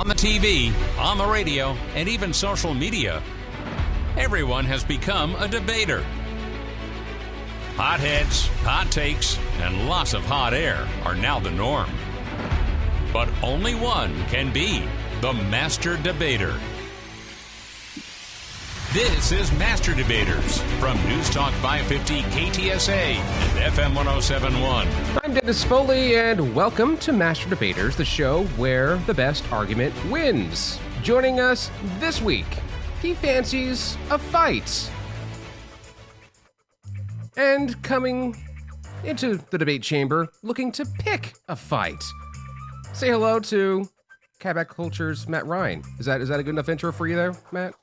On the TV, on the radio, and even social media, everyone has become a debater. Hot heads, hot takes, and lots of hot air are now the norm. But only one can be the master debater. This is Master Debaters from News Talk 550 KTSA and FM 1071. I'm Dennis Foley, and welcome to Master Debaters, the show where the best argument wins. Joining us this week, he fancies a fight. And coming into the debate chamber, looking to pick a fight. Say hello to Quebec Culture's Matt Ryan. Is that a good enough intro for you there, Matt?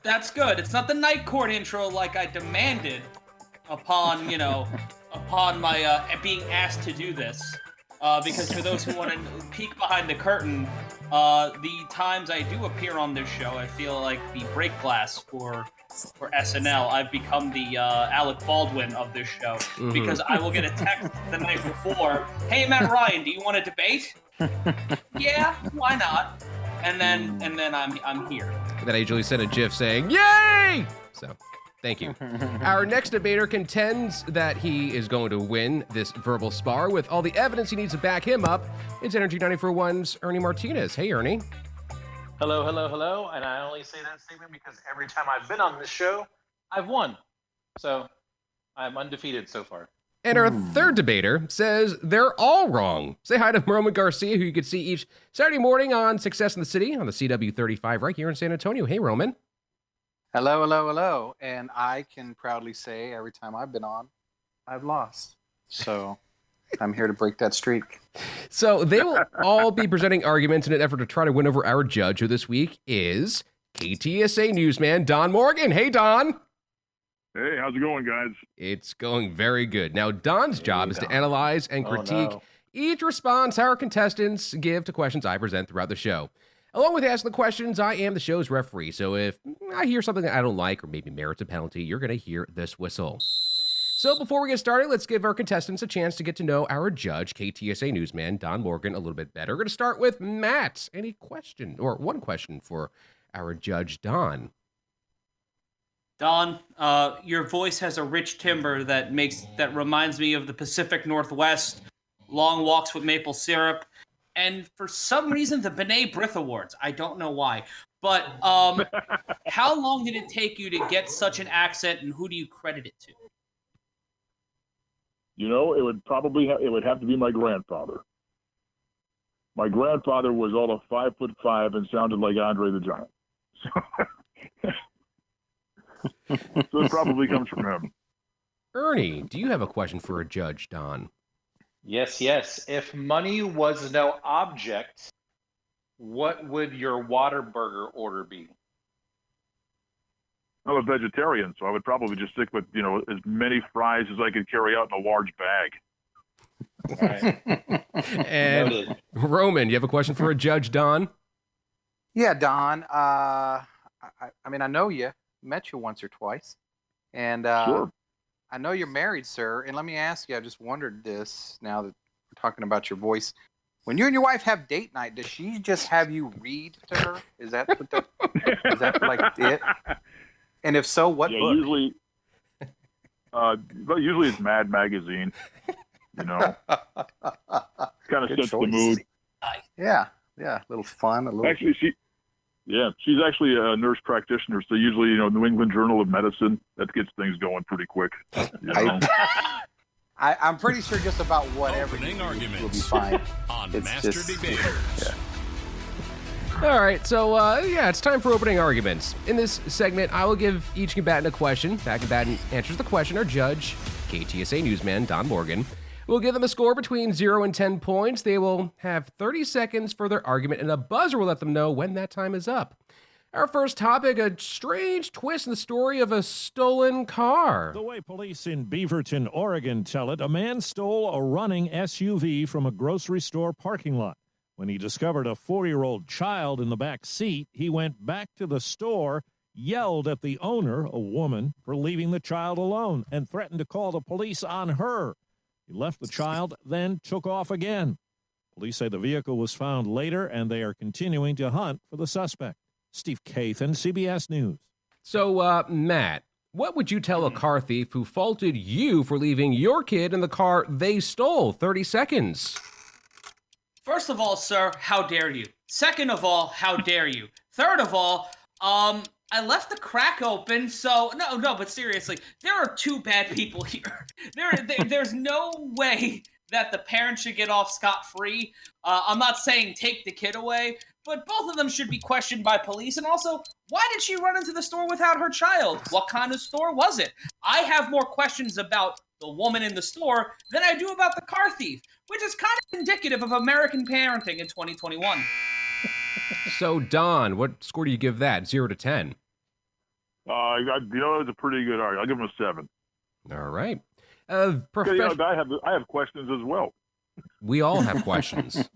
That's good. It's not the night court intro like I demanded upon my being asked to do this. Because for those who want to peek behind the curtain, the times I do appear on this show, I feel like the break glass for SNL. I've become the Alec Baldwin of this show because I will get a text the night before. Hey, Matt Ryan, do you want to debate? Yeah, why not? And then I'm here. And then I usually send a GIF saying, "Yay!" So, thank you. Our next debater contends that he is going to win this verbal spar with all the evidence he needs to back him up. It's Energy 94.1's Ernie Martinez. Hey, Ernie. Hello. And I only say that statement because every time I've been on this show, I've won. So I'm undefeated so far. And our third debater says they're all wrong. Say hi to Roman Garcia, who you can see each Saturday morning on Success in the City on the CW35 right here in San Antonio. Hey, Roman. Hello. And I can proudly say every time I've been on, I've lost. So I'm here to break that streak. So they will all be presenting arguments in an effort to try to win over our judge, who this week is KTSA newsman Don Morgan. Hey, Don. Hey, how's it going, guys? It's going very good. Now, Don's job is to analyze and critique each response our contestants give to questions I present throughout the show. Along with asking the questions, I am the show's referee. So if I hear something that I don't like or maybe merits a penalty, you're going to hear this whistle. So before we get started, let's give our contestants a chance to get to know our judge, KTSA newsman Don Morgan, a little bit better. We're going to start with Matt. Any question or one question for our judge, Don? Don, your voice has a rich timbre that reminds me of the Pacific Northwest, long walks with maple syrup, and for some reason the B'nai B'rith Awards. I don't know why, but how long did it take you to get such an accent, and who do you credit it to? You know, it would have to be my grandfather. My grandfather was all of 5'5" and sounded like Andre the Giant. So it probably comes from him. Ernie, do you have a question for a judge, Don? Yes. If money was no object, what would your Whataburger order be? I'm a vegetarian, so I would probably just stick with, as many fries as I could carry out in a large bag. All right. And Noted. Roman, you have a question for a judge, Don? Yeah, Don. I know you. Met you once or twice. And Sure. I know you're married, sir. And let me ask you, I just wondered this now that we're talking about your voice. When you and your wife have date night, does she just have you read to her? Is that like it? And if so, what book? Usually it's Mad Magazine. Kind of Good sets the choice. mood. Yeah, a little fun. Actually, she's actually a nurse practitioner, so usually, New England Journal of Medicine, that gets things going pretty quick. I'm pretty sure just about whatever Opening you arguments will be fine. on It's Master just- Debaters. Yeah. All right, so it's time for opening arguments. In this segment, I will give each combatant a question. That combatant answers the question. Our judge, KTSA newsman Don Morgan, will give them a score between 0 and 10 points. They will have 30 seconds for their argument, and a buzzer will let them know when that time is up. Our first topic, a strange twist in the story of a stolen car. The way police in Beaverton, Oregon tell it, a man stole a running SUV from a grocery store parking lot. When he discovered a 4-year-old child in the back seat, he went back to the store, yelled at the owner, a woman, for leaving the child alone, and threatened to call the police on her. He left the child, then took off again. Police say the vehicle was found later, and they are continuing to hunt for the suspect. Steve Kathan, CBS News. So, Matt, what would you tell a car thief who faulted you for leaving your kid in the car they stole? 30 seconds. First of all, sir, how dare you? Second of all, how dare you? Third of all, I left the crack open, so no, but seriously, there are two bad people here. There's no way that the parents should get off scot-free. I'm not saying take the kid away, but both of them should be questioned by police. And also, why did she run into the store without her child? What kind of store was it? I have more questions about the woman in the store than I do about the car thief, which is kind of indicative of American parenting in 2021. So, Don, what score do you give that? 0 to 10? It's a pretty good argument. I'll give him a 7. All right. I have questions as well. We all have questions.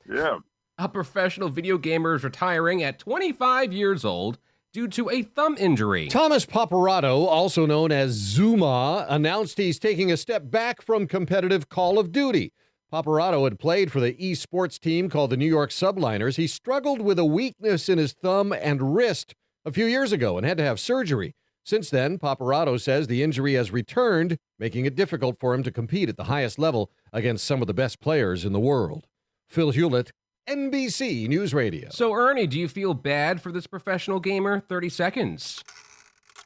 Yeah. A professional video gamer is retiring at 25 years old due to a thumb injury. Thomas Paparatto, also known as Zuma, announced he's taking a step back from competitive Call of Duty. Paparatto had played for the esports team called the New York Subliners. He struggled with a weakness in his thumb and wrist a few years ago and had to have surgery. Since then, Paparatto says the injury has returned, making it difficult for him to compete at the highest level against some of the best players in the world. Phil Hewlett, NBC News Radio. So, Ernie, do you feel bad for this professional gamer? 30 seconds.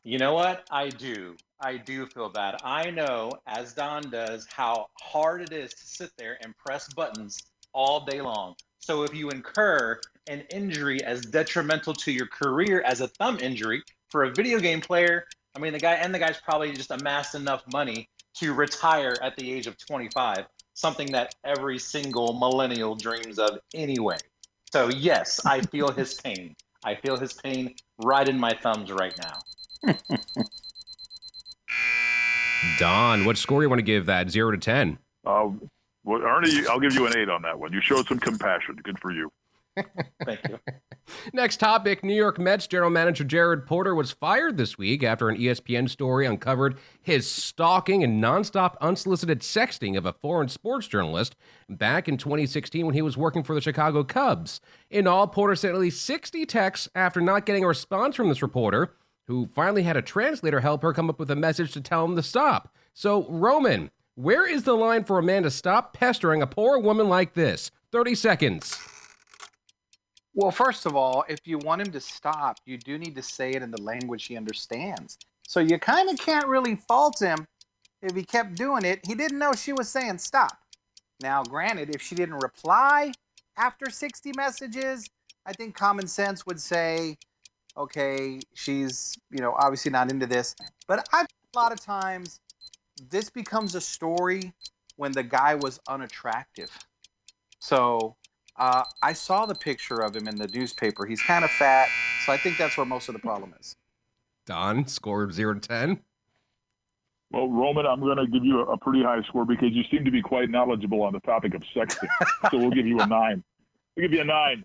You know what? I do. I do feel bad. I know, as Don does, how hard it is to sit there and press buttons all day long. So if you incur an injury as detrimental to your career as a thumb injury for a video game player, I mean, the guy's probably just amassed enough money to retire at the age of 25, something that every single millennial dreams of anyway. So yes, I feel his pain. I feel his pain right in my thumbs right now. Don, what score do you want to give that? 0 to 10? Well, Ernie, I'll give you an 8 on that one. You showed some compassion. Good for you. Thank you. Next topic, New York Mets general manager Jared Porter was fired this week after an ESPN story uncovered his stalking and nonstop unsolicited sexting of a foreign sports journalist back in 2016 when he was working for the Chicago Cubs. In all, Porter sent at least 60 texts after not getting a response from this reporter, who finally had a translator help her come up with a message to tell him to stop. So, Roman, where is the line for a man to stop pestering a poor woman like this? 30 seconds. Well, first of all, if you want him to stop, you do need to say it in the language he understands. So you kind of can't really fault him if he kept doing it. He didn't know she was saying stop. Now, granted, if she didn't reply after 60 messages, I think common sense would say, okay, she's, obviously not into this. But a lot of times this becomes a story when the guy was unattractive. So I saw the picture of him in the newspaper. He's kind of fat, so I think that's where most of the problem is. Don, score 0 to 10. Well, Roman, I'm going to give you a pretty high score because you seem to be quite knowledgeable on the topic of sexting. So we'll give you a 9. We'll give you a 9.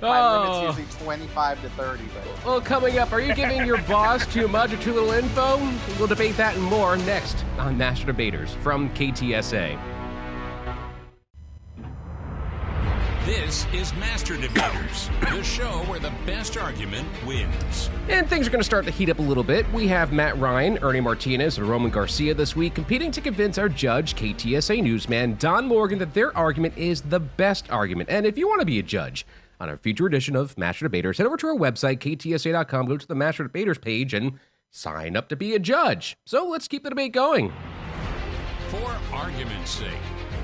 My limit's usually 25 to 30. But... Well, coming up, are you giving your boss too much or too little info? We'll debate that and more next on Master Debaters from KTSA. This is Master Debaters, the show where the best argument wins. And things are going to start to heat up a little bit. We have Matt Ryan, Ernie Martinez, and Roman Garcia this week competing to convince our judge, KTSA newsman Don Morgan, that their argument is the best argument. And if you want to be a judge on our future edition of Master Debaters, head over to our website, ktsa.com, go to the Master Debaters page, and sign up to be a judge. So let's keep the debate going. For argument's sake,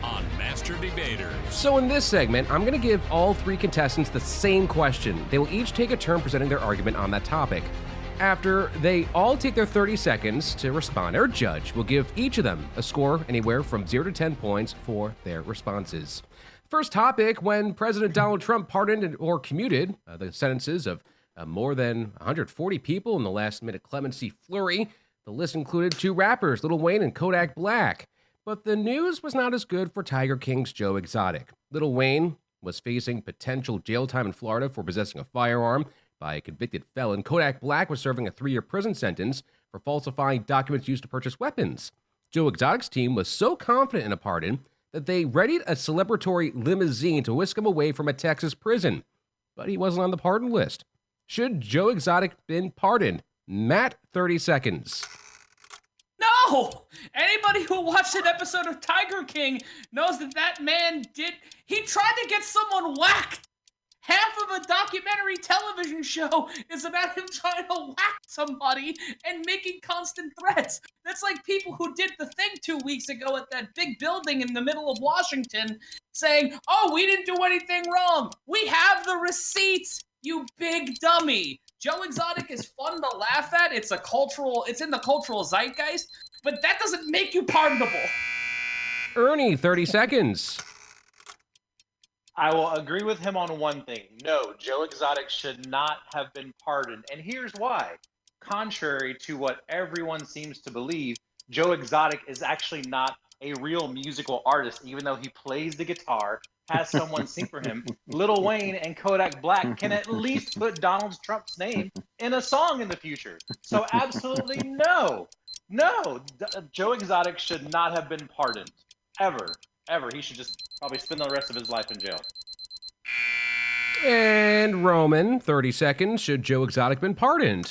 on Master Debaters. So in this segment, I'm going to give all 3 contestants the same question. They will each take a turn presenting their argument on that topic. After they all take their 30 seconds to respond, our judge will give each of them a score anywhere from 0 to 10 points for their responses. First topic, when President Donald Trump pardoned or commuted the sentences of more than 140 people in the last-minute clemency flurry. The list included 2 rappers, Lil Wayne and Kodak Black. But the news was not as good for Tiger King's Joe Exotic. Lil Wayne was facing potential jail time in Florida for possessing a firearm by a convicted felon. Kodak Black was serving a 3-year prison sentence for falsifying documents used to purchase weapons. Joe Exotic's team was so confident in a pardon that they readied a celebratory limousine to whisk him away from a Texas prison, but he wasn't on the pardon list. Should Joe Exotic been pardoned? Matt, 30 seconds. No! Anybody who watched an episode of Tiger King knows that man he tried to get someone whacked. Half of a documentary television show is about him trying to whack somebody and making constant threats. That's like people who did the thing 2 weeks ago at that big building in the middle of Washington saying, oh, we didn't do anything wrong. We have the receipts, you big dummy. Joe Exotic is fun to laugh at. It's in the cultural zeitgeist, but that doesn't make you pardonable. Ernie, 30 seconds. I will agree with him on one thing. No, Joe Exotic should not have been pardoned. And here's why. Contrary to what everyone seems to believe, Joe Exotic is actually not a real musical artist, even though he plays the guitar, has someone sing for him. Lil Wayne and Kodak Black can at least put Donald Trump's name in a song in the future. So absolutely no. Joe Exotic should not have been pardoned. Ever. He should just probably spend the rest of his life in jail. And Roman, 30 seconds. Should Joe Exotic been pardoned?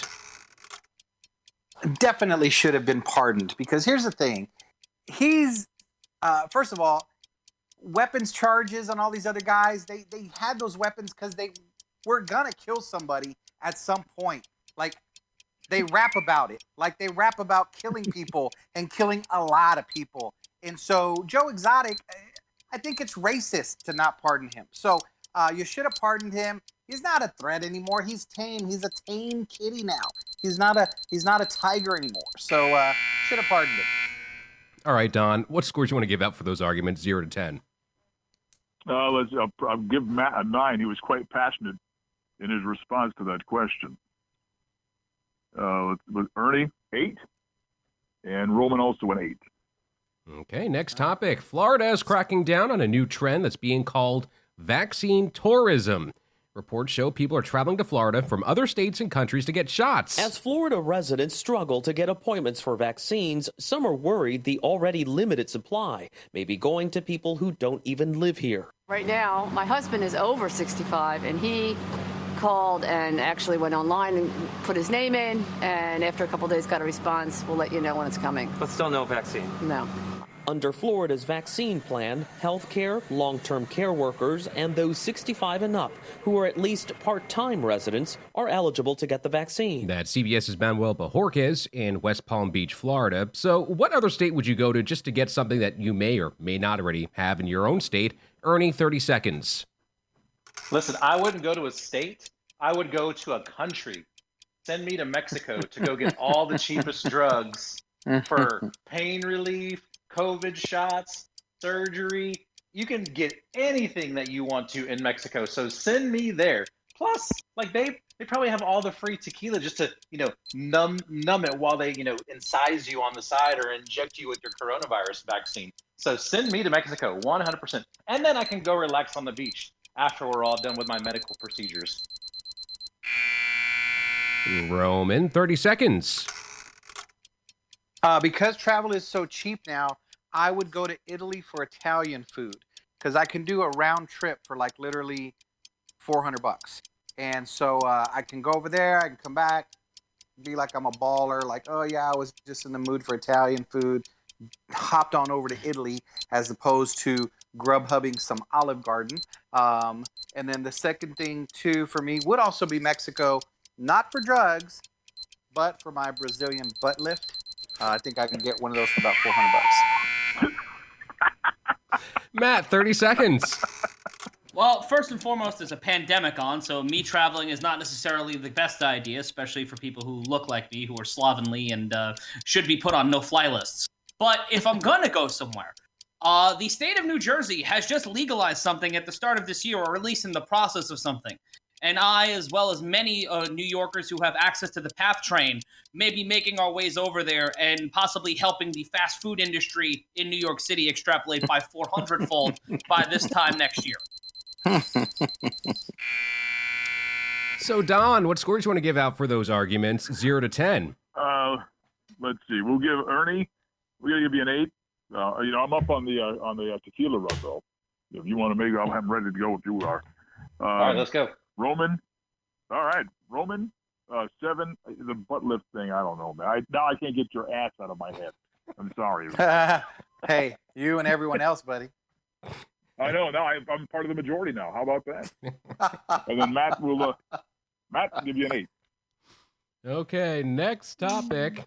Definitely should have been pardoned, because here's the thing. He's, first of all, weapons charges on all these other guys, they had those weapons because they were going to kill somebody at some point. Like, they rap about it. Like, they rap about killing people and killing a lot of people. And so Joe Exotic, I think it's racist to not pardon him. So you should have pardoned him. He's not a threat anymore. He's tame. He's a tame kitty now. He's not a tiger anymore. So should have pardoned him. All right, Don, what scores you want to give out for those arguments, 0 to 10? I'll give Matt a 9. He was quite passionate in his response to that question. With Ernie, 8, and Roman also an 8. Okay, next topic. Florida is cracking down on a new trend that's being called vaccine tourism. Reports show people are traveling to Florida from other states and countries to get shots. As Florida residents struggle to get appointments for vaccines, some are worried the already limited supply may be going to people who don't even live here. Right now, my husband is over 65, and he called and actually went online and put his name in, and after a couple of days got a response. We'll let you know when it's coming. But still no vaccine? No. Under Florida's vaccine plan, healthcare, long-term care workers, and those 65 and up who are at least part-time residents are eligible to get the vaccine. That's CBS's Manuel Bajorquez in West Palm Beach, Florida. So what other state would you go to just to get something that you may or may not already have in your own state? Ernie, 30 seconds. Listen, I wouldn't go to a state. I would go to a country. Send me to Mexico to go get all the cheapest drugs for pain relief, COVID shots, surgery. You can get anything that you want to in Mexico. So send me there. Plus, like they probably have all the free tequila just to, numb it while they, incise you on the side or inject you with your coronavirus vaccine. So send me to Mexico, 100%. And then I can go relax on the beach after we're all done with my medical procedures. Roman, 30 seconds. Because travel is so cheap now, I would go to Italy for Italian food because I can do a round trip for like literally $400. And so I can go over there, I can come back, be like I'm a baller, like, oh yeah, I was just in the mood for Italian food, hopped on over to Italy as opposed to Grubhubbing some Olive Garden. And then the second thing too for me would also be Mexico, not for drugs, but for my Brazilian butt lift. I think I can get one of those for about $400. Matt, 30 seconds. Well, first and foremost, there's a pandemic on, so me traveling is not necessarily the best idea, especially for people who look like me, who are slovenly and should be put on no-fly lists. But if I'm going to go somewhere, the state of New Jersey has just legalized something at the start of this year, or at least in the process of something. And I, as well as many New Yorkers who have access to the PATH train, may be making our ways over there and possibly helping the fast food industry in New York City extrapolate by 400-fold by this time next year. So, Don, what scores do you want to give out for those arguments, 0 to 10? Let's see. We'll give Ernie, we're going to give you an 8. I'm up on the tequila run though. If you want to make, I'm ready to go if you are. All right, let's go. Roman. All right, Roman. 7. The butt lift thing. I don't know, man. Now I can't get your ass out of my head. I'm sorry. Hey, you and everyone else, buddy. I know. Now I'm part of the majority now. How about that? And then Matt will give you an 8. Okay, next topic.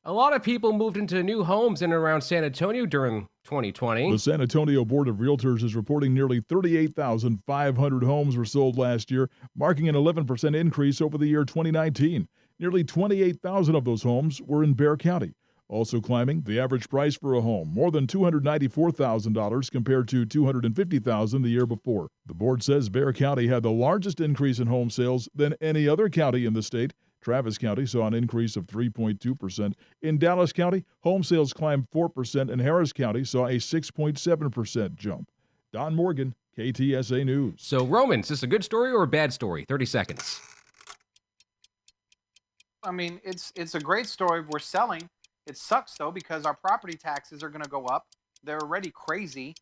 A lot of people moved into new homes in and around San Antonio during 2020. The San Antonio Board of Realtors is reporting nearly 38,500 homes were sold last year, marking an 11% increase over the year 2019. Nearly 28,000 of those homes were in Bexar County. Also climbing, the average price for a home, more than $294,000 compared to $250,000 the year before. The board says Bexar County had the largest increase in home sales than any other county in the state. Travis County saw an increase of 3.2%. In Dallas County, home sales climbed 4%, and Harris County saw a 6.7% jump. Don Morgan, KTSA News. So, Roman, is this a good story or a bad story? 30 seconds. I mean, it's a great story. We're selling. It sucks, though, because our property taxes are going to go up. They're already crazy.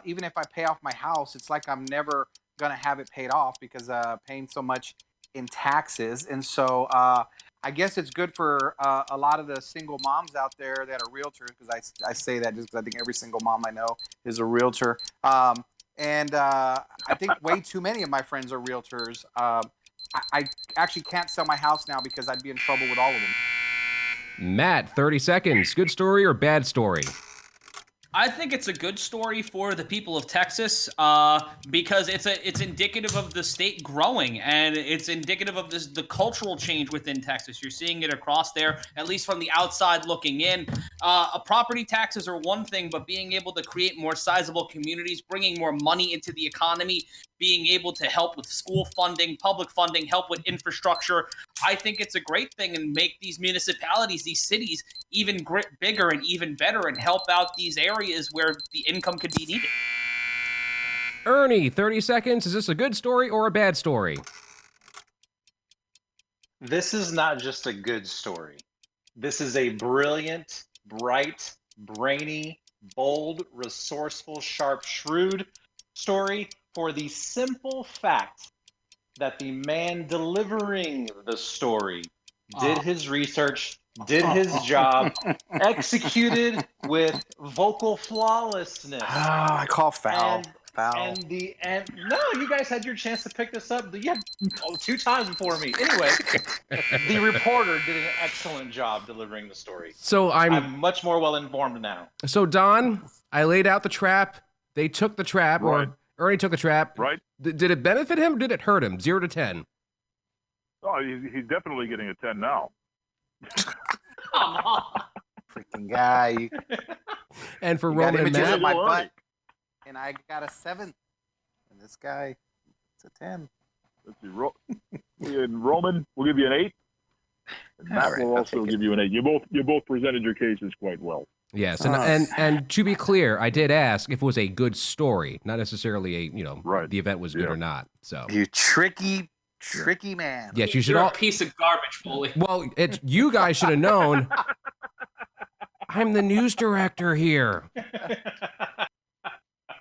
Even if I pay off my house, it's like I'm never going to have it paid off because paying so much in taxes. And so I guess it's good for a lot of the single moms out there that are realtors, because I say that just because I think every single mom I know is a realtor. And I think way too many of my friends are realtors. I actually can't sell my house now because I'd be in trouble with all of them. Matt, 30 seconds. Good story or bad story? I think it's a good story for the people of Texas because it's indicative of the state growing, and it's indicative of the cultural change within Texas. You're seeing it across there, at least from the outside looking in. Property taxes are one thing, but being able to create more sizable communities, bringing more money into the economy, being able to help with school funding, public funding, help with infrastructure, I think it's a great thing, and make these municipalities, these cities, even bigger and even better, and help out these areas where the income could be needed. Ernie, 30 seconds. Is this a good story or a bad story? This is not just a good story. This is a brilliant, bright, brainy, bold, resourceful, sharp, shrewd story for the simple fact that the man delivering the story did his research, did his job, executed with vocal flawlessness. I call foul. Foul. No, you guys had your chance to pick this up. You had 2 times before me. Anyway, the reporter did an excellent job delivering the story. So I'm much more well informed now. So Don, I laid out the trap. They took the trap, Right. or Ernie took the trap. Right. Did it benefit him or did it hurt him? 0 to 10. Oh, he's definitely getting a 10 now. Come on. Freaking guy. And for You got Roman and images Matt, of my butt, and I got a 7. And this guy, it's a 10. Let's see. Roman, we'll give you an 8. And Matt will also give you an 8. You both presented your cases quite well. yes, and to be clear, I did ask if it was a good story, not necessarily the event was good or not. So You tricky man. yes, you should You're all. a piece of garbage, Foley. Well, you guys should have known. I'm the news director here.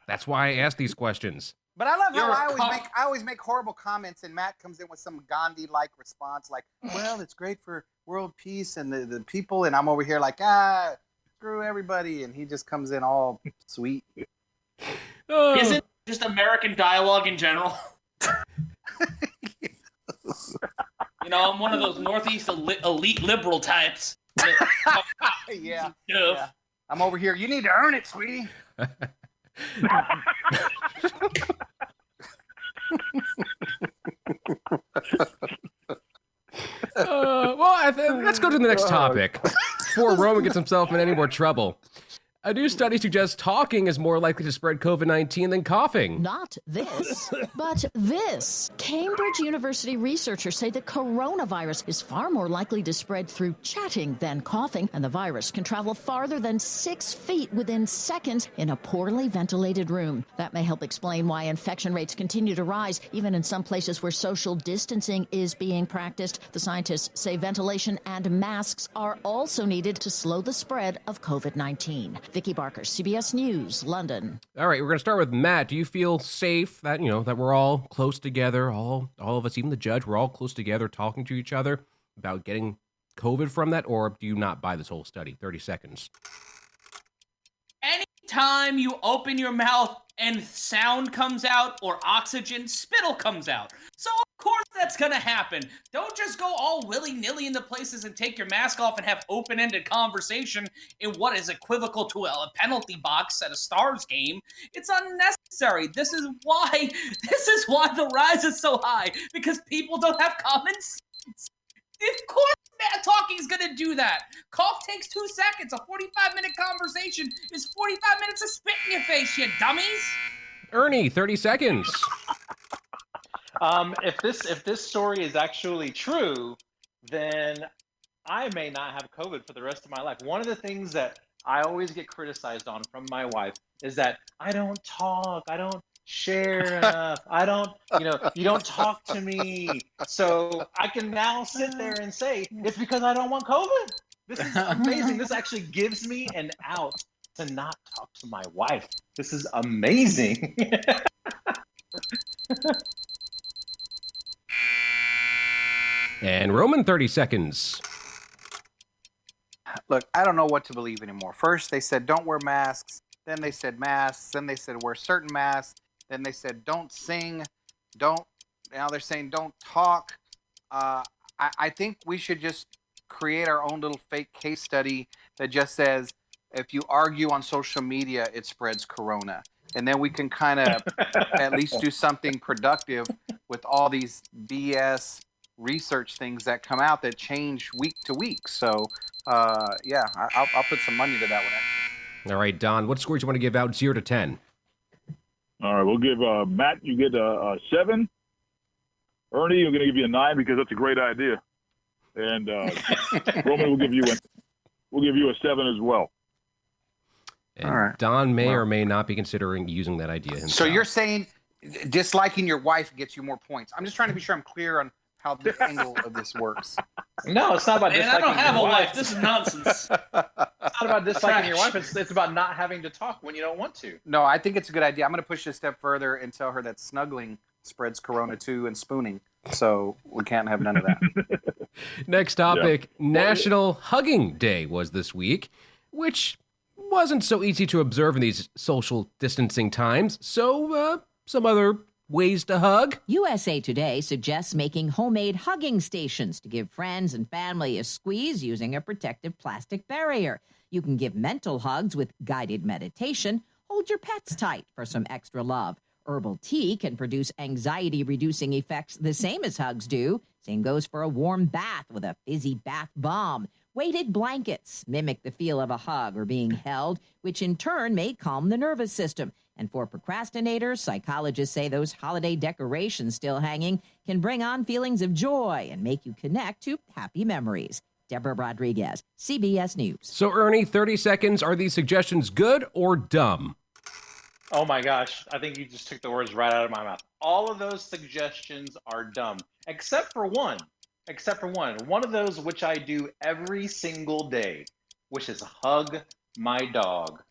That's why I ask these questions. But I love You're how a I always make horrible comments, and Matt comes in with some Gandhi-like response, like, "Well, it's great for world peace and the people," and I'm over here like, screw everybody, and he just comes in all sweet. Isn't it just American dialogue in general? I'm one of those Northeast elite liberal types. Yeah. I'm over here. You need to earn it, sweetie. Let's go to the next topic before Roman gets himself in any more trouble. A new study suggests talking is more likely to spread COVID-19 than coughing. Not this, but this. Cambridge University researchers say the coronavirus is far more likely to spread through chatting than coughing, and the virus can travel farther than 6 feet within seconds in a poorly ventilated room. That may help explain why infection rates continue to rise, even in some places where social distancing is being practiced. The scientists say ventilation and masks are also needed to slow the spread of COVID-19. Vicky Barker, CBS News, London. All right, we're going to start with Matt. Do you feel safe that, that we're all close together, all of us, even the judge, we're all close together talking to each other about getting COVID from that, or do you not buy this whole study? 30 seconds. Anytime you open your mouth and sound comes out or oxygen, spittle comes out. So of course that's gonna happen. Don't just go all willy-nilly into places and take your mask off and have open-ended conversation in what is equivocal to a penalty box at a Stars game. It's unnecessary. This is why the rise is so high, because people don't have common sense. Of course talking is going to do that. Cough takes 2 seconds. A 45-minute conversation is 45 minutes of spit in your face, you dummies. Ernie, 30 seconds. If this story is actually true, then I may not have COVID for the rest of my life. One of the things that I always get criticized on from my wife is that I don't talk. I don't share enough. I don't, you don't talk to me. So I can now sit there and say, it's because I don't want COVID. This is amazing. This actually gives me an out to not talk to my wife. This is amazing. And Roman, 30 seconds. Look, I don't know what to believe anymore. First, they said don't wear masks. Then they said masks. Then they said wear certain masks. Then they said don't sing. Now they're saying don't talk. I think we should just create our own little fake case study that just says if you argue on social media, it spreads corona. And then we can kind of at least do something productive with all these BS research things that come out that change week to week. So, yeah, I'll put some money to that one, actually. All right, Don, what scores do you want to give out 0 to 10? All right, we'll give Matt, you get a 7. Ernie, we're going to give you a 9 because that's a great idea. And Roman will give you a 7 as well. And all right. Don may or may not be considering using that idea himself. So you're saying disliking your wife gets you more points. I'm just trying to be sure I'm clear on how the angle of this works. No, it's not about disliking your wife. I don't have a wife. This is nonsense. It's not about disliking your wife. It's about not having to talk when you don't want to. No, I think it's a good idea. I'm going to push it a step further and tell her that snuggling spreads corona too and spooning. So we can't have none of that. Next topic, National Hugging Day was this week, which wasn't so easy to observe in these social distancing times. So some other ways to hug. USA Today suggests making homemade hugging stations to give friends and family a squeeze using a protective plastic barrier. You can give mental hugs with guided meditation. Hold your pets tight for some extra love. Herbal tea can produce anxiety-reducing effects the same as hugs do. Same goes for a warm bath with a fizzy bath bomb. Weighted blankets mimic the feel of a hug or being held, which in turn may calm the nervous system. And for procrastinators, psychologists say those holiday decorations still hanging can bring on feelings of joy and make you connect to happy memories. Deborah Rodriguez, CBS News. So, Ernie, 30 seconds. Are these suggestions good or dumb? Oh my gosh, I think you just took the words right out of my mouth. All of those suggestions are dumb, except for one. One of those which I do every single day, which is hug my dog.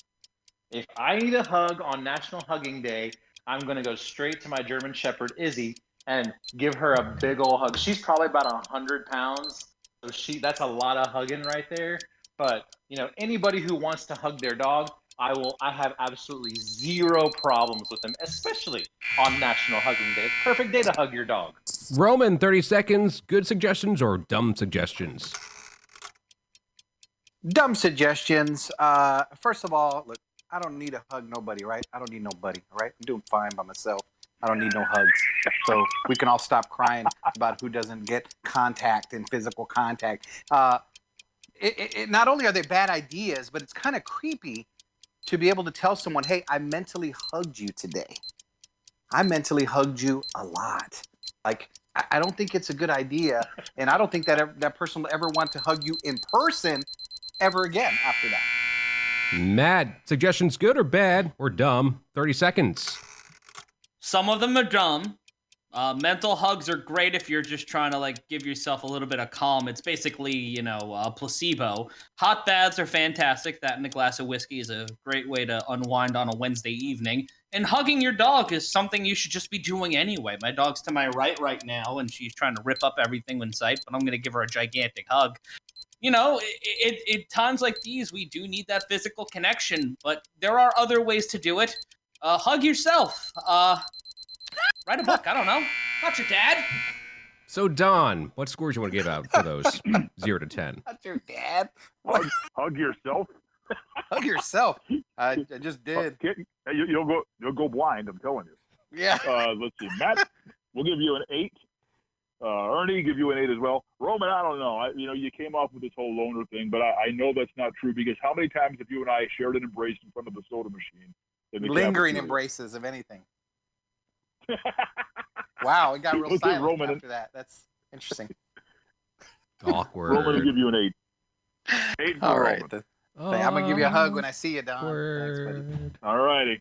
If I need a hug on National Hugging Day, I'm going to go straight to my German Shepherd, Izzy, and give her a big old hug. She's probably about 100 pounds, so that's a lot of hugging right there. But, anybody who wants to hug their dog, I have absolutely zero problems with them, especially on National Hugging Day. It's a perfect day to hug your dog. Roman, 30 seconds. Good suggestions or dumb suggestions? Dumb suggestions. First of all, look, I don't need to hug nobody, right? I don't need nobody, all right? I'm doing fine by myself. I don't need no hugs. So we can all stop crying about who doesn't get contact and physical contact. Not only are they bad ideas, but it's kind of creepy to be able to tell someone, hey, I mentally hugged you today. I mentally hugged you a lot. Like, I don't think it's a good idea. And I don't think that person will ever want to hug you in person ever again after that. Matt, suggestions good or bad or dumb? 30 seconds. Some of them are dumb. Mental hugs are great if you're just trying to like give yourself a little bit of calm. It's basically, a placebo. Hot baths are fantastic. That and a glass of whiskey is a great way to unwind on a Wednesday evening. And hugging your dog is something you should just be doing anyway. My dog's to my right now, and she's trying to rip up everything in sight, but I'm going to give her a gigantic hug. Times like these, we do need that physical connection, but there are other ways to do it. Hug yourself. Write a book. I don't know. Not your dad. So, Don, what scores you want to give out for those 0 to 10? Not your dad. Hug yourself. Hug yourself. I just did. You'll go blind. I'm telling you. Yeah. Let's see, Matt. We'll give you an 8. Ernie, give you an 8 as well. Roman, I don't know. You came off with this whole loner thing, but I know that's not true because how many times have you and I shared an embrace in front of the soda machine? Lingering embraces, if anything. Wow, it got real silent Roman after that. That's interesting. Awkward. Roman will give you an 8. 8 for All right. Roman. I'm going to give you a hug when I see you, Don. Thanks, all righty.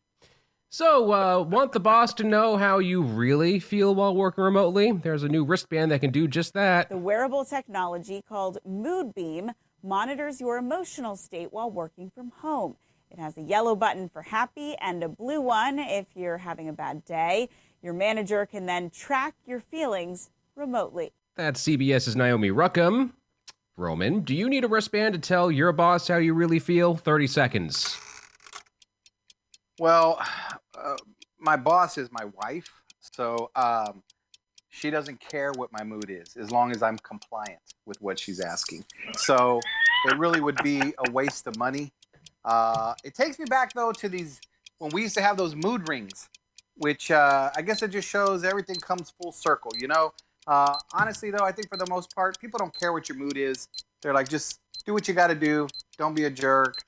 So, want the boss to know how you really feel while working remotely? There's a new wristband that can do just that. The wearable technology called Mood Beam monitors your emotional state while working from home. It has a yellow button for happy and a blue one if you're having a bad day. Your manager can then track your feelings remotely. That's CBS's Naomi Ruckham. Roman, do you need a wristband to tell your boss how you really feel? 30 seconds. Well, my boss is my wife, so she doesn't care what my mood is as long as I'm compliant with what she's asking. So it really would be a waste of money. It takes me back, though, to when we used to have those mood rings, which I guess it just shows everything comes full circle, Honestly, though, I think for the most part, people don't care what your mood is. They're like, just do what you got to do. Don't be a jerk.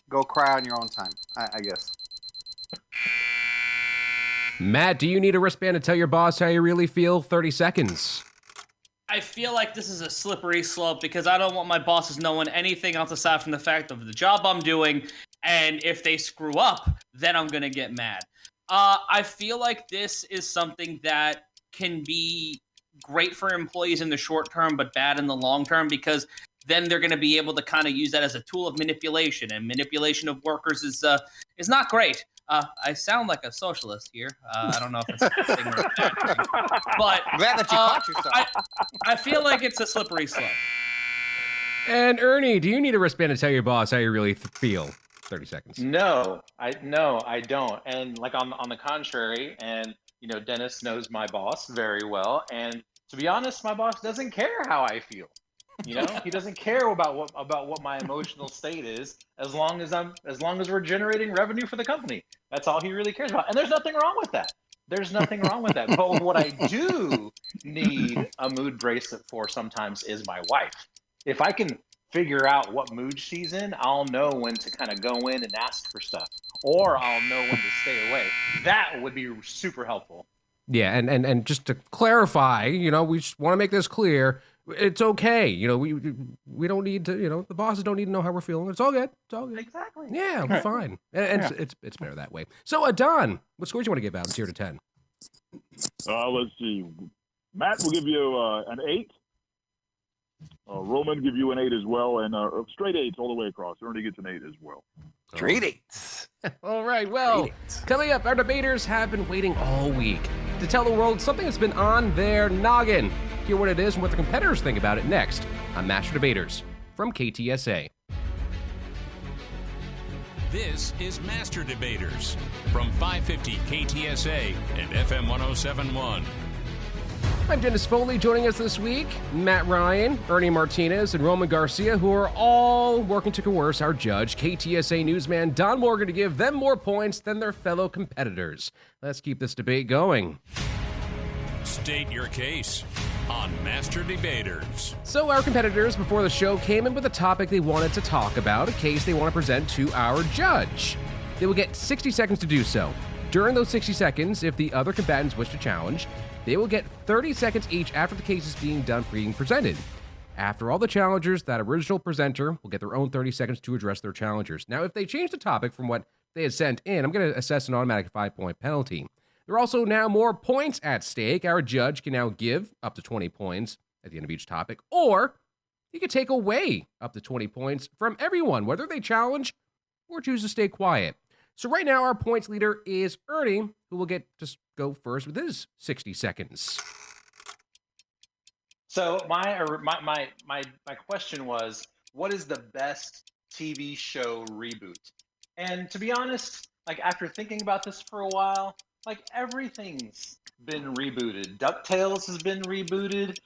Go cry on your own time, I guess. Matt, do you need a wristband to tell your boss how you really feel? 30 seconds. I feel like this is a slippery slope because I don't want my bosses knowing anything else aside from the fact of the job I'm doing. And if they screw up, then I'm going to get mad. I feel like this is something that can be great for employees in the short term, but bad in the long term, because then they're going to be able to kind of use that as a tool of manipulation, and manipulation of workers is not great. I sound like a socialist here. I don't know if it's a good thing or a bad thing, but glad that you caught yourself. I feel like it's a slippery slope. And Ernie, do you need a wristband to tell your boss how you really feel? 30 seconds. No, I don't. And like on the contrary, and Dennis knows my boss very well, and to be honest, my boss doesn't care how I feel. He doesn't care about what my emotional state is, as long as we're generating revenue for the company. That's all he really cares about. And there's nothing wrong with that. But what I do need a mood bracelet for sometimes is my wife. If I can figure out what mood she's in, I'll know when to kind of go in and ask for stuff, or I'll know when to stay away. That would be super helpful. Yeah, and just to clarify, we just want to make this clear. It's okay. We don't need to, the bosses don't need to know how we're feeling. It's all good. Exactly. Yeah, we're fine. And it's better that way. So, Don, what scores do you want to give out? 0 to 10. Let's see. Matt will give you an 8. Roman give you an 8 as well, and straight 8s all the way across. Ernie gets an 8 as well. Straight 8s. All right, well, coming up, our debaters have been waiting all week to tell the world something that's been on their noggin. Hear what it is and what the competitors think about it next on Master Debaters from KTSA. This is Master Debaters from 550 KTSA and FM 1071. I'm Dennis Foley. Joining us this week, Matt Ryan, Ernie Martinez, and Roman Garcia, who are all working to coerce our judge, KTSA newsman Don Morgan, to give them more points than their fellow competitors. Let's keep this debate going. State your case on Master Debaters. So our competitors before the show came in with a topic they wanted to talk about, a case they want to present to our judge. They will get 60 seconds to do so. During those 60 seconds, if the other combatants wish to challenge, they will get 30 seconds each after the case is being presented. After all the challengers, that original presenter will get their own 30 seconds to address their challengers. Now, if they change the topic from what they had sent in, I'm going to assess an automatic 5-point penalty. There are also now more points at stake. Our judge can now give up to 20 points at the end of each topic, or he could take away up to 20 points from everyone, whether they challenge or choose to stay quiet. So right now, our points leader is Ernie, who will get to go first with his 60 seconds. So my question was, what is the best TV show reboot? And to be honest, like after thinking about this for a while, like everything's been rebooted. DuckTales has been rebooted.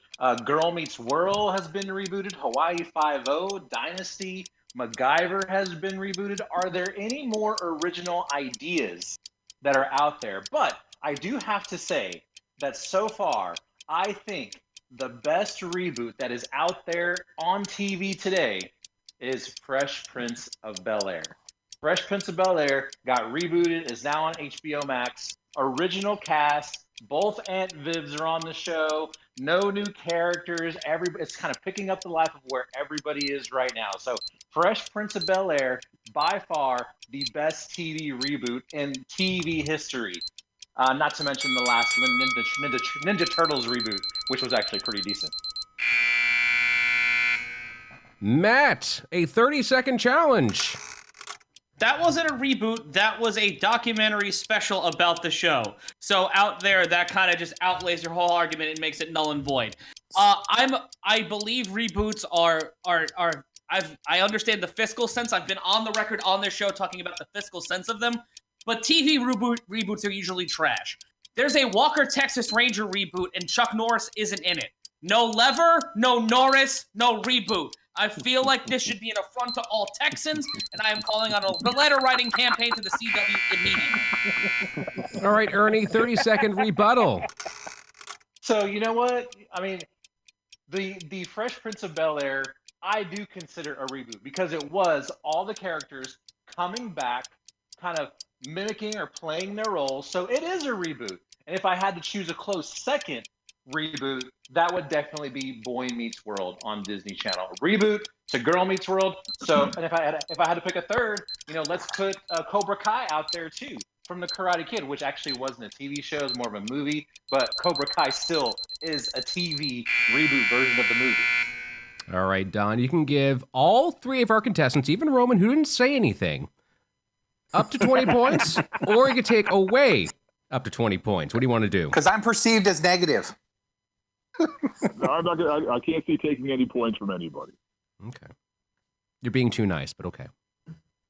Girl Meets World has been rebooted. Hawaii Five-0, Dynasty, MacGyver has been rebooted. Are there any more original ideas that are out there? But I do have to say that so far, I think the best reboot that is out there on TV today is Fresh Prince of Bel-Air. Fresh Prince of Bel-Air got rebooted, is now on HBO Max. Original cast, both Aunt Vivs are on the show. No new characters. It's kind of picking up the life of where everybody is right now. So Fresh Prince of Bel-Air, by far the best TV reboot in TV history. Not to mention the last Ninja Turtles reboot, which was actually pretty decent. Matt, a 30-second challenge. That wasn't a reboot. That was a documentary special about the show. So out there, that kind of just outlays your whole argument and makes it null and void. I believe reboots I understand the fiscal sense. I've been on the record on this show talking about the fiscal sense of them. But TV reboots are usually trash. There's a Walker, Texas Ranger reboot, and Chuck Norris isn't in it. No Lever, no Norris, no reboot. I feel like this should be an affront to all Texans, and I am calling on a letter-writing campaign to the CW immediately. All right, Ernie, 30-second rebuttal. So you know what? I mean, the Fresh Prince of Bel-Air, I do consider a reboot because it was all the characters coming back, kind of mimicking or playing their roles. So it is a reboot. And if I had to choose a close second reboot, that would definitely be Boy Meets World on Disney Channel. A reboot to Girl Meets World. So, and if I had to pick a third, let's put Cobra Kai out there too, from the Karate Kid, which actually wasn't a TV show, it was more of a movie, but Cobra Kai still is a TV reboot version of the movie. All right, Don, you can give all three of our contestants, even Roman, who didn't say anything, up to 20 points, or you could take away up to 20 points. What do you want to do? Because I'm perceived as negative. No, I can't see taking any points from anybody. Okay. You're being too nice, but okay.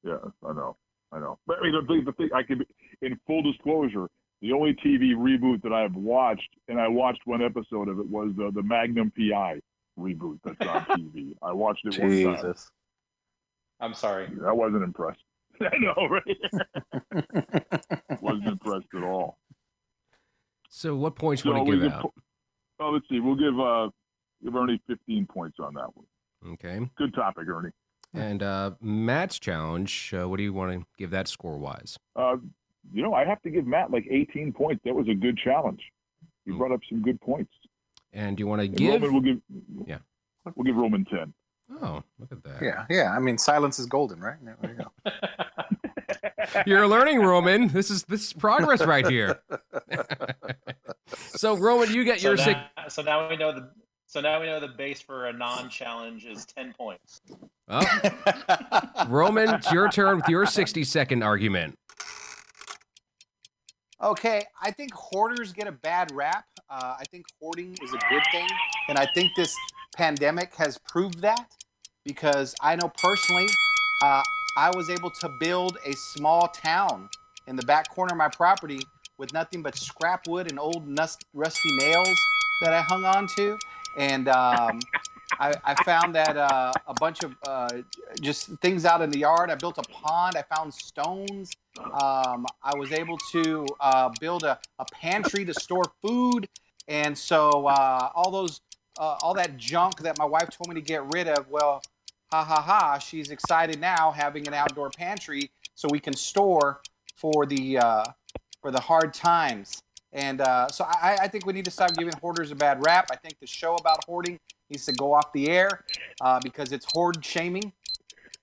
Yeah, I know. But I mean, the thing, I can, in full disclosure, the only TV reboot that I've watched, and I watched one episode of it, was the Magnum PI reboot that's on TV. I watched it one time. I'm sorry. I wasn't impressed. I know, right? Wasn't impressed at all. So what points would you give out? Let's see. We'll give Ernie 15 points on that one. Okay. Good topic, Ernie. And Matt's challenge, what do you want to give that score-wise? I have to give Matt like 18 points. That was a good challenge. He brought up some good points. And do you want to give? Roman, we'll give Roman 10. Oh, look at that. Yeah. I mean, silence is golden, right? There you go. You're learning, Roman. This is progress right here. So, Roman, you get your six. So now we know the base for a non-challenge is 10 points. Oh. Roman, it's your turn with your 60-second argument. Okay, I think hoarders get a bad rap. I think hoarding is a good thing, and I think this pandemic has proved that, because I know personally, I was able to build a small town in the back corner of my property with nothing but scrap wood and old rusty nails that I hung on to. And I found that a bunch of just things out in the yard. I built a pond. I found stones. I was able to build a pantry to store food. And so all that junk that my wife told me to get rid of, well, she's excited now having an outdoor pantry so we can store for the hard times. And so I think we need to stop giving hoarders a bad rap. I think the show about hoarding needs to go off the air because it's hoard shaming,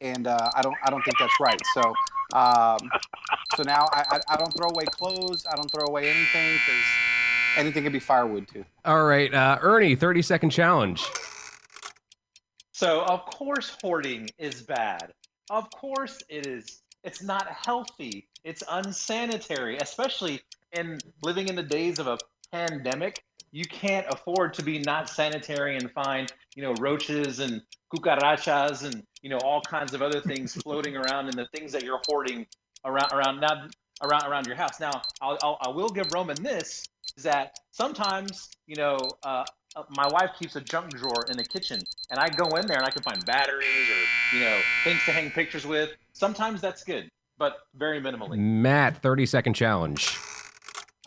and I don't think that's right. So So now I don't throw away clothes. I don't throw away anything because anything can be firewood too. All right, Ernie, 30-second challenge. So, of course, hoarding is bad. Of course it is. It's not healthy. It's unsanitary, especially in living in the days of a pandemic. You can't afford to be not sanitary and find, roaches and cucarachas and, all kinds of other things floating around in the things that you're hoarding around your house. Now, I will give Roman this, is that sometimes, my wife keeps a junk drawer in the kitchen, and I go in there and I can find batteries or, things to hang pictures with. Sometimes that's good, but very minimally. Matt, 30-second challenge.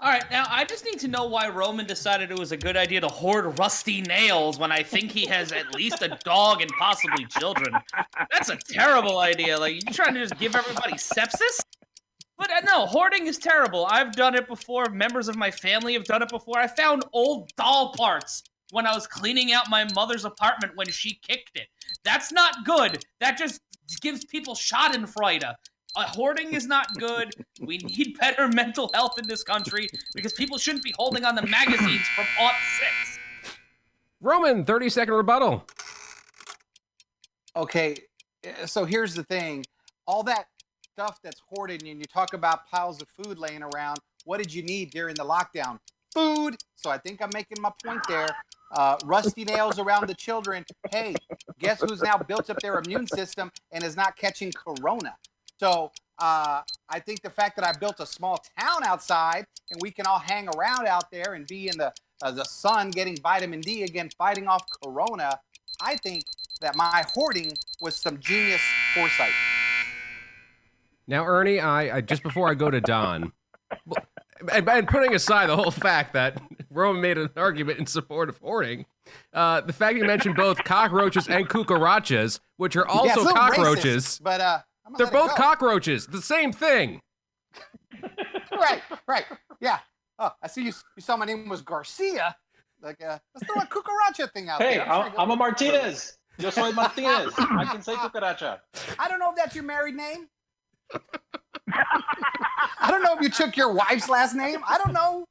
All right, now I just need to know why Roman decided it was a good idea to hoard rusty nails when I think he has at least a dog and possibly children. That's a terrible idea. Like, you trying to just give everybody sepsis? But no, hoarding is terrible. I've done it before. Members of my family have done it before. I found old doll parts when I was cleaning out my mother's apartment when she kicked it. That's not good. That just gives people schadenfreude. Hoarding is not good. We need better mental health in this country because people shouldn't be holding on to magazines from '06. Roman, 30-second rebuttal. Okay, so here's the thing. All that stuff that's hoarded, and you talk about piles of food laying around, what did you need during the lockdown? Food. So I think I'm making my point there. Rusty nails around the children. Hey, guess who's now built up their immune system and is not catching corona? So I think the fact that I built a small town outside and we can all hang around out there and be in the sun getting vitamin D again, fighting off corona, I think that my hoarding was some genius foresight. Now, Ernie, I just before I go to Don, and putting aside the whole fact that Roman made an argument in support of hoarding, the fact you mentioned both cockroaches and cucarachas, which are also cockroaches, racist, but they're both cockroaches, the same thing. Right. Yeah. Oh, I see you saw my name was Garcia. Like, let's throw a cucaracha thing out there. Hey, I'm a Martinez. Yo soy Martinez. I can say cucaracha. I don't know if that's your married name. I don't know if you took your wife's last name. I don't know.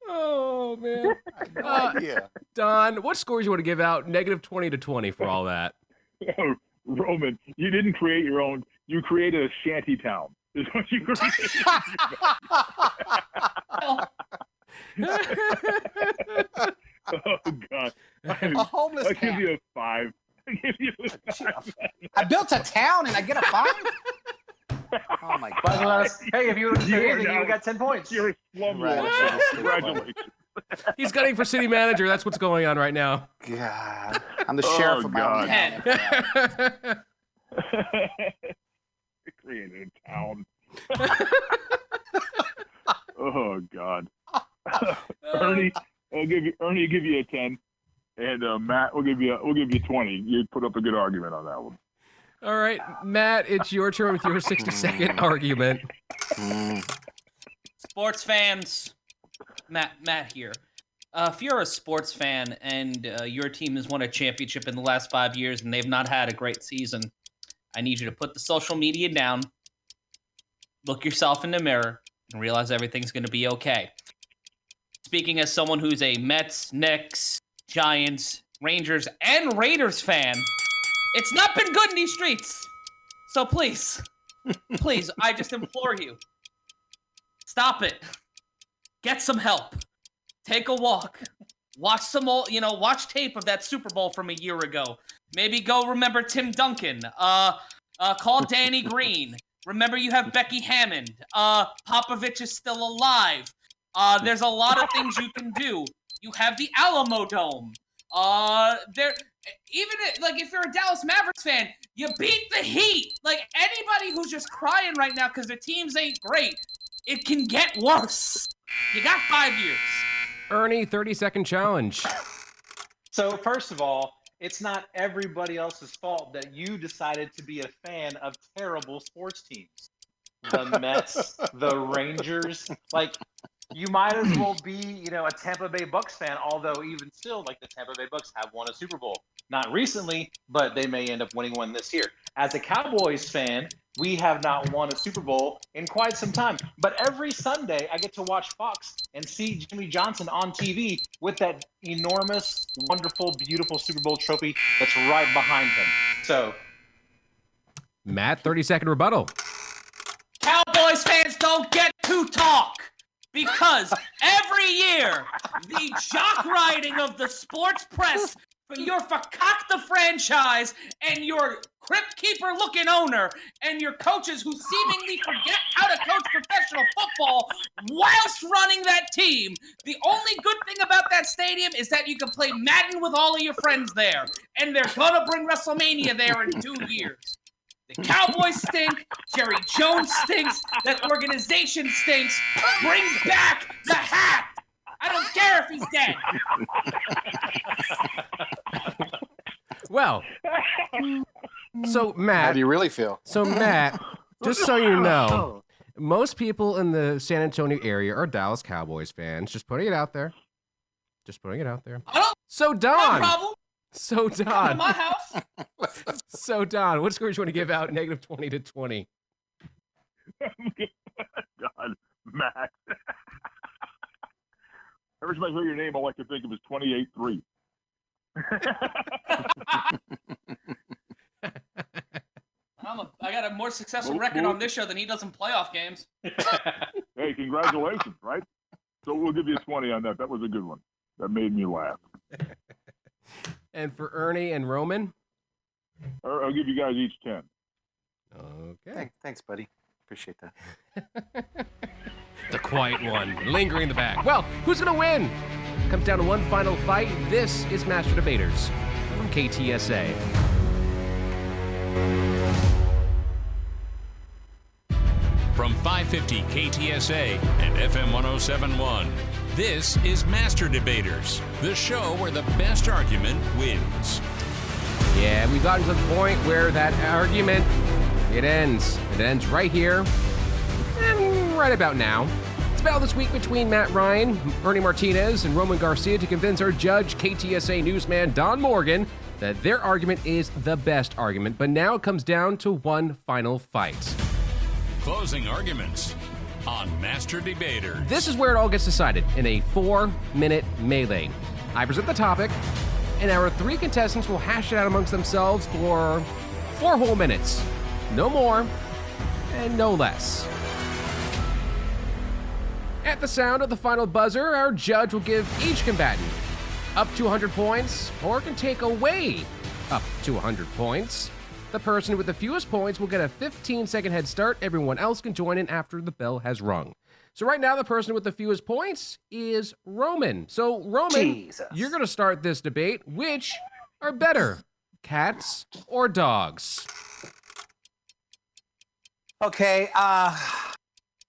Oh, man. I have no idea. Don, what scores you want to give out? -20 to 20 for all that. Oh, Roman, you didn't create your own. You created a shanty town. Is what you created. Oh, God. A homeless I'll give camp. you a 5. I built a town and I get a 5? Oh, my God. Hey, if you would say anything, you got 10 points. You're a slumlord. Right. Congratulations. He's gunning for city manager. That's what's going on right now. God. I'm the sheriff of my own town. Created a town. Oh, God. Ernie, I'll give you a 10, and Matt, we'll give you 20. You put up a good argument on that one. All right, Matt, it's your turn with your 60-second argument. Sports fans, Matt here. If you're a sports fan and your team has won a championship in the last 5 years and they've not had a great season, I need you to put the social media down, look yourself in the mirror, and realize everything's going to be okay. Speaking as someone who's a Mets, Knicks, Giants, Rangers, and Raiders fan, it's not been good in these streets. So please, I just implore you, stop it. Get some help. Take a walk. Watch watch tape of that Super Bowl from a year ago. Maybe go remember Tim Duncan. Call Danny Green. Remember you have Becky Hammond. Popovich is still alive. There's a lot of things you can do. You have the Alamo Dome. If you're a Dallas Mavericks fan, you beat the Heat. Like, anybody who's just crying right now because their teams ain't great, it can get worse. You got 5 years. Ernie, 30-second challenge. So first of all, it's not everybody else's fault that you decided to be a fan of terrible sports teams. The Mets, the Rangers, you might as well be, a Tampa Bay Bucks fan, although even still, the Tampa Bay Bucks have won a Super Bowl. not recently, but they may end up winning one this year. As a Cowboys fan, we have not won a Super Bowl in quite some time. But every Sunday, I get to watch Fox and see Jimmy Johnson on TV with that enormous, wonderful, beautiful Super Bowl trophy that's right behind him. So, Matt, 30-second rebuttal. Cowboys fans don't get to talk because every year the jock riding of the sports press for your fuck the franchise and your crypt keeper looking owner and your coaches who seemingly forget how to coach professional football whilst running that team. The only good thing about that stadium is that you can play Madden with all of your friends there, and they're gonna bring WrestleMania there in 2 years. The Cowboys stink. Jerry Jones stinks. That organization stinks. Bring back the hat. I don't care if he's dead. Well, so Matt. How do you really feel? So Matt, just so you know, most people in the San Antonio area are Dallas Cowboys fans. Just putting it out there. So Don. No problem. So Come to Don. my house. So Don, what score do you want to give out? -20 to 20. God, Matt. Every time I hear your name, all I can think of is 28-3. I got a more successful record on this show than he does in playoff games. Hey, congratulations, right? So we'll give you a 20 on that. That was a good one. That made me laugh. And for Ernie and Roman? I'll give you guys each 10. Okay. Thanks, buddy. Appreciate that. The quiet one, lingering in the back. Well, who's going to win? Comes down to one final fight. This is Master Debaters from KTSA. From 550 KTSA and FM 1071, this is Master Debaters, the show where the best argument wins. Yeah, we've gotten to the point where that argument, it ends. It ends right here and right about now. It's a battle this week between Matt Ryan, Ernie Martinez, and Roman Garcia to convince our judge, KTSA newsman Don Morgan, that their argument is the best argument. But now it comes down to one final fight. Closing arguments on Master Debaters. This is where it all gets decided in a 4-minute melee. I present the topic, and our 3 contestants will hash it out amongst themselves for 4 whole minutes. No more and no less. At the sound of the final buzzer, our judge will give each combatant up to 100 points, or can take away up to 100 points. The person with the fewest points will get a 15-second head start. Everyone else can join in after the bell has rung. So right now, the person with the fewest points is Roman. So, Roman, you're going to start this debate. Which are better, cats or dogs? Okay, I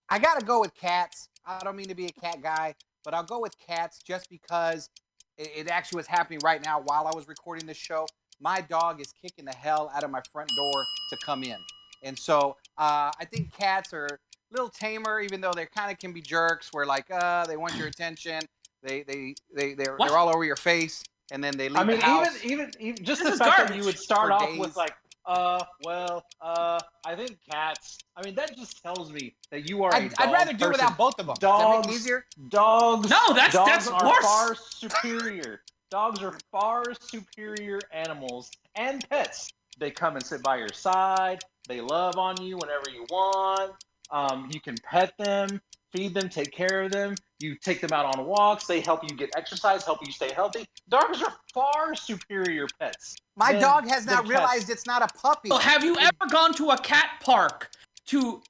got to go with cats. I don't mean to be a cat guy, but I'll go with cats just because it actually was happening right now while I was recording this show. My dog is kicking the hell out of my front door to come in. And so I think cats are a little tamer, even though they kind of can be jerks where like, they want your attention. They're all over your face and then they leave the house. even just the fact that you would start off with like, I think cats. I mean, that just tells me that you are I'd rather do without both of them. Dogs, Does that make it easier? Dogs. No, that's dogs are worse. far superior. Dogs are far superior animals and pets. They come and sit by your side. They love on you whenever you want. You can pet them, feed them, take care of them. You take them out on walks. They help you get exercise, help you stay healthy. Dogs are far superior pets. My dog has not realized it's not a puppy. So have you ever gone to a cat park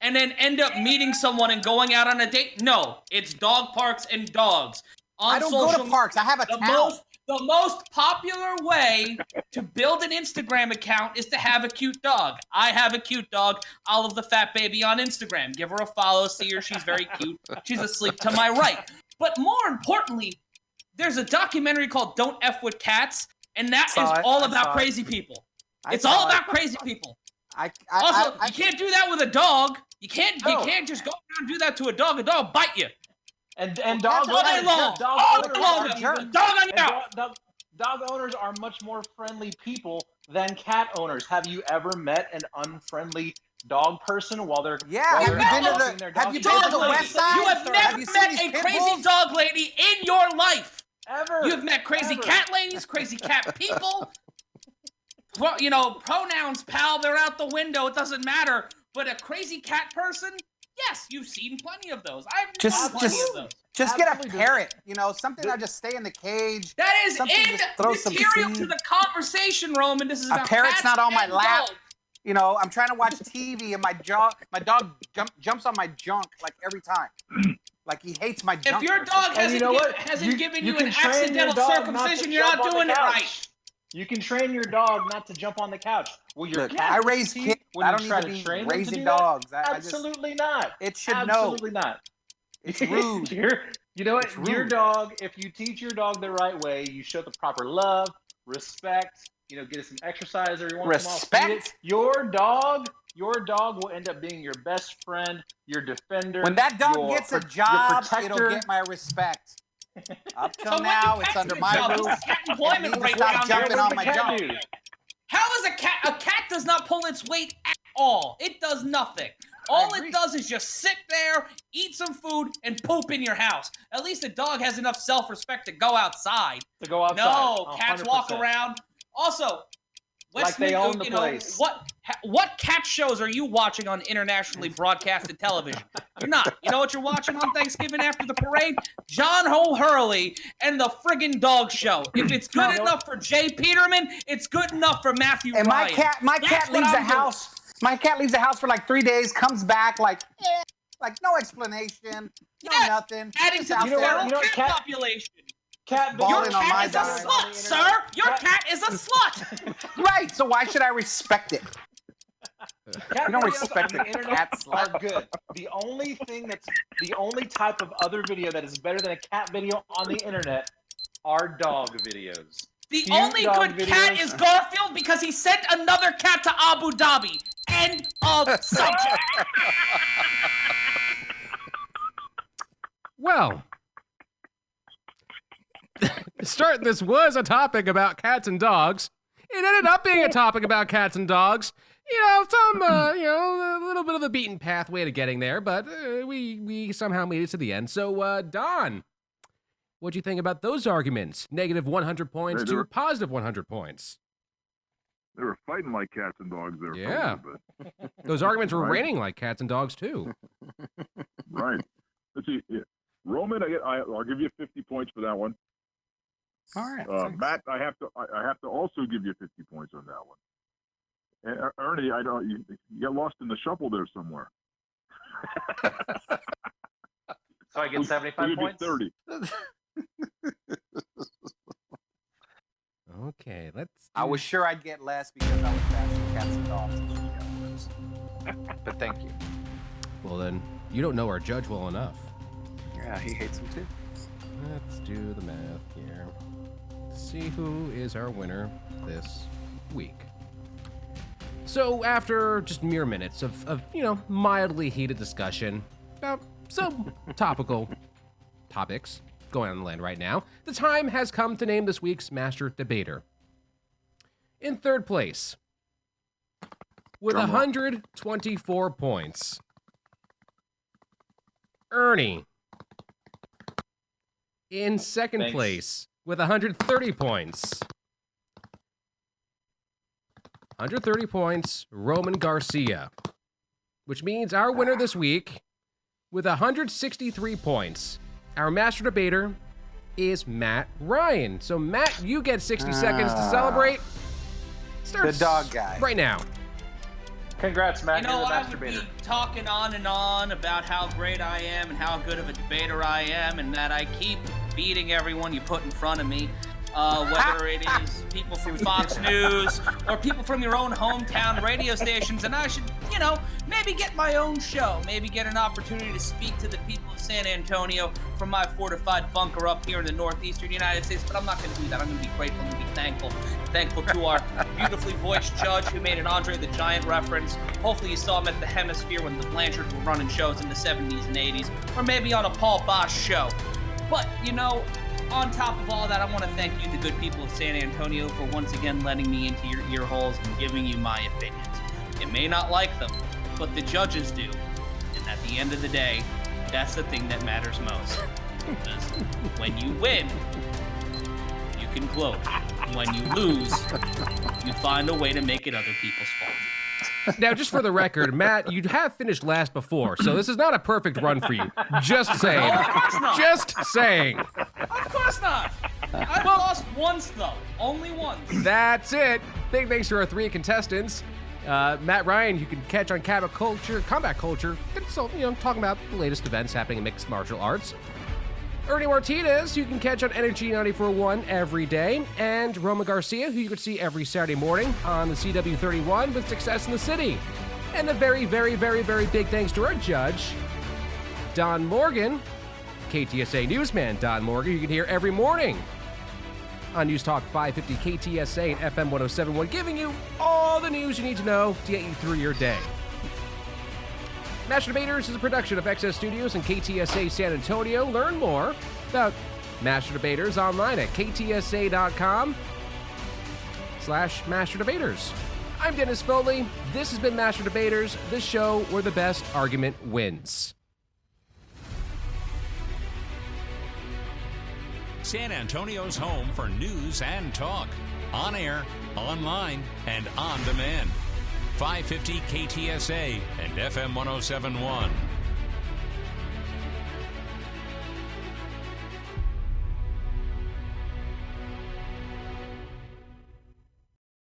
and then end up meeting someone and going out on a date? No, it's dog parks and dogs. I don't go to parks. I have a town. The most popular way to build an Instagram account is to have a cute dog. I have a cute dog, Olive the Fat Baby on Instagram. Give her a follow, see her. She's very cute. She's asleep to my right. But more importantly, there's a documentary called Don't F With Cats, and that is all about crazy people. It's all about crazy people. Also, you can't do that with a dog. You can't just go around and do that to a dog. A dog will bite you. And dogs all day long. All day long. Dog on you out. Dog owners are much more friendly people than cat owners. Have you ever met an unfriendly dog person while they're have you been to the West Side? You have never met a crazy dog lady in your life. Ever. You've met crazy cat ladies, crazy cat people. Well, pronouns, pal, they're out the window. It doesn't matter. But a crazy cat person, yes, you've seen plenty of those. I've seen plenty of those. Just get a parrot, something that'll just stay in the cage. That is material to the conversation, Roman. This is about a parrot's cats not on my and lap. dogs. I'm trying to watch TV and my dog jumps on my junk like every time. Like he hates my junk. If your dog hasn't given you an accidental circumcision, you're not doing it right. You can train your dog not to jump on the couch. Well, your cat. I raise kids. I don't need to be raising dogs. Absolutely not. It should know. Absolutely not. It's rude. You know what? Your dog, if you teach your dog the right way, you show the proper love, respect, get it some exercise every once in a while. Respect? Your dog will end up being your best friend, your defender. When that dog gets a job, it'll get my respect. Up till now, it's under my roof. Employment rate stop jumping on my junk. How is a cat? A cat does not pull its weight at all. It does nothing. All it does is just sit there, eat some food, and poop in your house. At least a dog has enough self-respect to go outside. No, cats 100%. Walk around. Also, like they own the place. What cat shows are you watching on internationally broadcasted television? You're not. You know what you're watching on Thanksgiving after the parade? John O'Hurley and the friggin' dog show. If it's good enough for Jay Peterman, it's good enough for Matthew and Ryan. My cat leaves the house. My cat leaves the house for like 3 days, comes back like no explanation, nothing. Adding to the feral cat population. Your cat is a slut, sir. Your cat is a slut. Right. So why should I respect it? Cat you don't respect the a cat slut. Are good. The only type of other video that is better than a cat video on the internet are dog videos. The only good cat is Garfield because he sent another cat to Abu Dhabi. End of subject. Well, this was a topic about cats and dogs. It ended up being a topic about cats and dogs. A little bit of a beaten pathway to getting there, but we somehow made it to the end. So, Don, what'd you think about those arguments? Negative 100 points to positive 100 points. They were fighting like cats and dogs there. Yeah. Those arguments were raining like cats and dogs, too. Right. Let's see. Yeah. Roman, I'll give you 50 points for that one. All right. Matt, I have to also give you 50 points on that one. And Ernie, you got lost in the shuffle there somewhere. So I get 75 points? 30. Okay, I was sure I'd get less because I was bashing cats and dogs. But thank you. Well, then, you don't know our judge well enough. Yeah, he hates him too. Let's do the math here. See who is our winner this week. So after just mere minutes of mildly heated discussion about some topical topics going on the land right now, the time has come to name this week's Master Debater. In third place, with 124 points, Ernie. In second place, with 130 points. 130 points, Roman Garcia. Which means our winner this week, with 163 points, our Master Debater is Matt Ryan. So, Matt, you get 60 seconds to celebrate. The dog guy. Right now. Congrats, Matt. You're the I Master would Debater. be talking on and on about how great I am and how good of a debater I am and that I keep beating everyone you put in front of me. Whether it is people from Fox News or people from your own hometown radio stations, and I should, maybe get my own show, maybe get an opportunity to speak to the people of San Antonio from my fortified bunker up here in the northeastern United States, but I'm not going to do that. I'm going to be grateful and be thankful to our beautifully voiced judge who made an Andre the Giant reference. Hopefully you saw him at the Hemisphere when the Blanchards were running shows in the 70s and 80s, or maybe on a Paul Bosch show. But, on top of all that, I want to thank you, the good people of San Antonio, for once again letting me into your ear holes and giving you my opinions. You may not like them, but the judges do. And at the end of the day, that's the thing that matters most. Because when you win, you can gloat. When you lose, you find a way to make it other people's fault. Now, just for the record, Matt, you have finished last before, so this is not a perfect run for you. Just saying. Oh, of course not. Just saying. Of course not. I've lost once, though. Only once. That's it. Big thanks to our 3 contestants. Matt Ryan, you can catch on combat culture, so, talking about the latest events happening in mixed martial arts. Ernie Martinez, you can catch on Energy 94.1 every day, and Roma Garcia, who you can see every Saturday morning on the CW31 with Success in the City. And a very, very, very, very big thanks to our judge, Don Morgan, KTSA newsman Don Morgan, you can hear every morning on News Talk 550 KTSA and FM 107.1, giving you all the news you need to know to get you through your day. Master Debaters is a production of XS Studios and KTSA San Antonio. Learn more about Master Debaters online at ktsa.com/Master Debaters. I'm Dennis Foley. This has been Master Debaters, the show where the best argument wins. San Antonio's home for news and talk. On air, online, and on demand. 550 KTSA and FM 107.1.